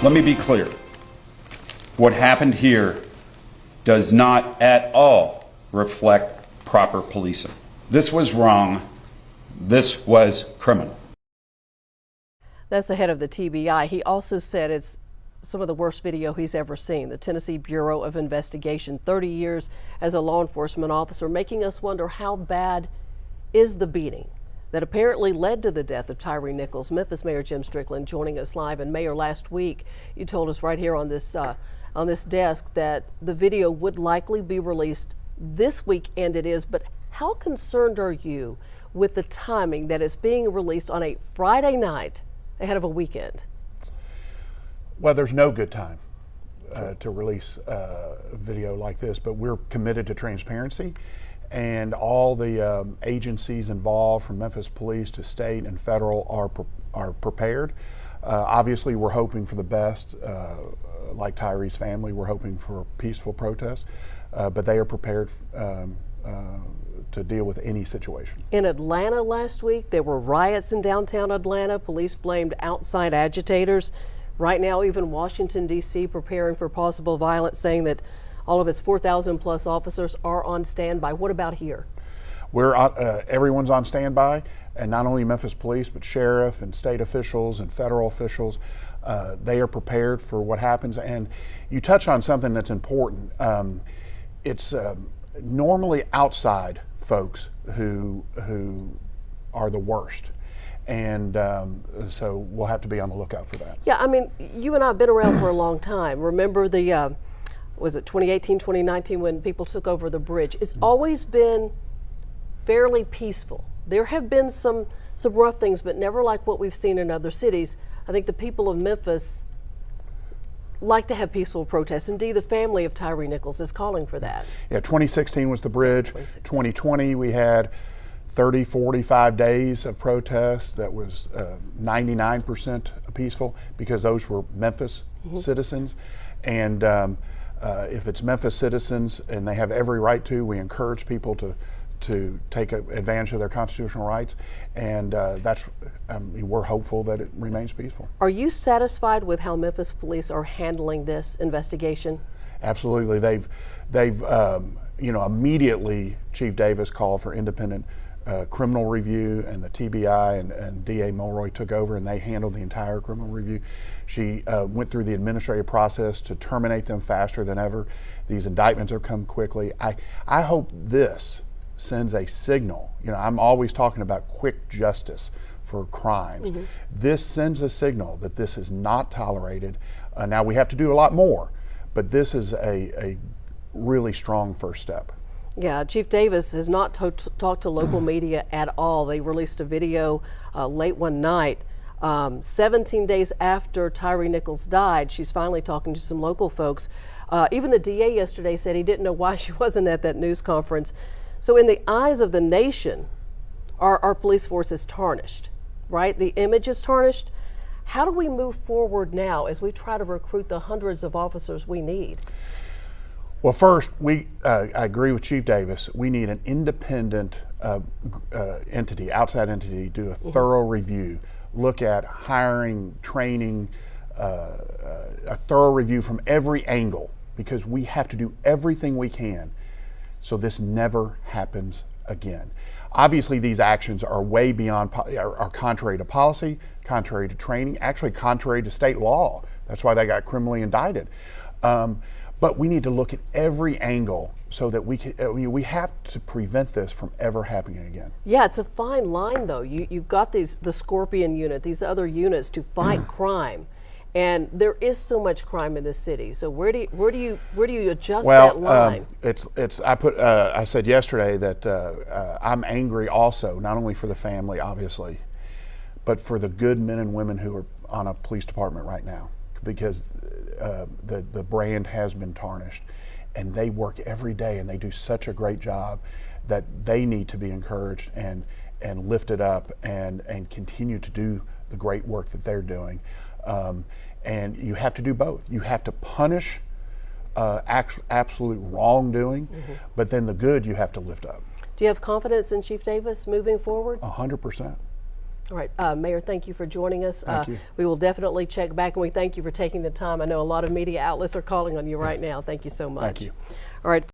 Let me be clear. What happened here does not at all reflect proper policing. This was wrong. This was criminal. That's the head of the TBI. He also said it's some of the worst video he's ever seen. The Tennessee Bureau of Investigation, 30 years as a law enforcement officer, making us wonder how bad is the beating that apparently led to the death of Tyre Nichols. Memphis Mayor Jim Strickland joining us live. And Mayor, last week you told us right here on this desk that the video would likely be released this week, and it is. But how concerned are you with the timing that it's being released on a Friday night ahead of a weekend? Well, there's no good time to release a video like this, but we're committed to transparency, and all the agencies involved, from Memphis Police to state and federal, are prepared. Obviously, we're hoping for the best. Like Tyre's family, we're hoping for a peaceful protest, but they are prepared to deal with any situation. In Atlanta last week, there were riots in downtown Atlanta. Police blamed outside agitators. Right now, even Washington, D.C. preparing for possible violence, saying that all of its 4,000 plus officers are on standby. What about here? Everyone's on standby, and not only Memphis Police, but sheriff and state officials and federal officials. They are prepared for what happens. And you touch on something that's important. It's normally outside folks who are the worst. And so we'll have to be on the lookout for that. Yeah, I mean, you and I have been around for a long time. Remember the, was it 2018, 2019, when people took over the bridge? It's always been fairly peaceful. There have been some rough things, but never like what we've seen in other cities. I think the people of Memphis like to have peaceful protests. Indeed, the family of Tyre Nichols is calling for that. Yeah, 2016 was the bridge. 2020 we had 30, 45 days of protests that was 99% peaceful, because those were Memphis citizens. And if it's Memphis citizens, and they have every right to, we encourage people to take advantage of their constitutional rights, and we're hopeful that it remains peaceful. Are you satisfied with how Memphis Police are handling this investigation? Absolutely. They've immediately Chief Davis called for independent criminal review, and the TBI and DA Mulroy took over, and they handled the entire criminal review. She went through the administrative process to terminate them faster than ever. These indictments have come quickly. I hope this sends a signal. I'm always talking about quick justice for crimes. This sends a signal that this is not tolerated. Now we have to do a lot more, but this is a really strong first step. Yeah, Chief Davis has not talked to local media at all. They released a video late one night, 17 days after Tyre Nichols died. She's finally talking to some local folks. Even the DA yesterday said he didn't know why she wasn't at that news conference. So in the eyes of the nation, our police force is tarnished, right? The image is tarnished. How do we move forward now as we try to recruit the hundreds of officers we need? Well, first, I agree with Chief Davis. We need an independent entity, outside entity, do a thorough review, look at hiring, training, a thorough review from every angle, because we have to do everything we can so this never happens again. Obviously, these actions are way beyond, are contrary to policy, contrary to training, actually contrary to state law. That's why they got criminally indicted. But we need to look at every angle so that we have to prevent this from ever happening again. Yeah, it's a fine line though. You've got the Scorpion unit, these other units to fight crime, and there is so much crime in this city. So where do you adjust that line? I said yesterday that I'm angry also, not only for the family obviously, but for the good men and women who are on a police department right now, because the brand has been tarnished, and they work every day and they do such a great job that they need to be encouraged and lifted up and continue to do the great work that they're doing. And you have to do both. You have to punish absolute wrongdoing, but then the good you have to lift up. Do you have confidence in Chief Davis moving forward? 100%. All right, Mayor, thank you for joining us. Thank you. We will definitely check back, and we thank you for taking the time. I know a lot of media outlets are calling on you right now. Thank you so much. Thank you. All right.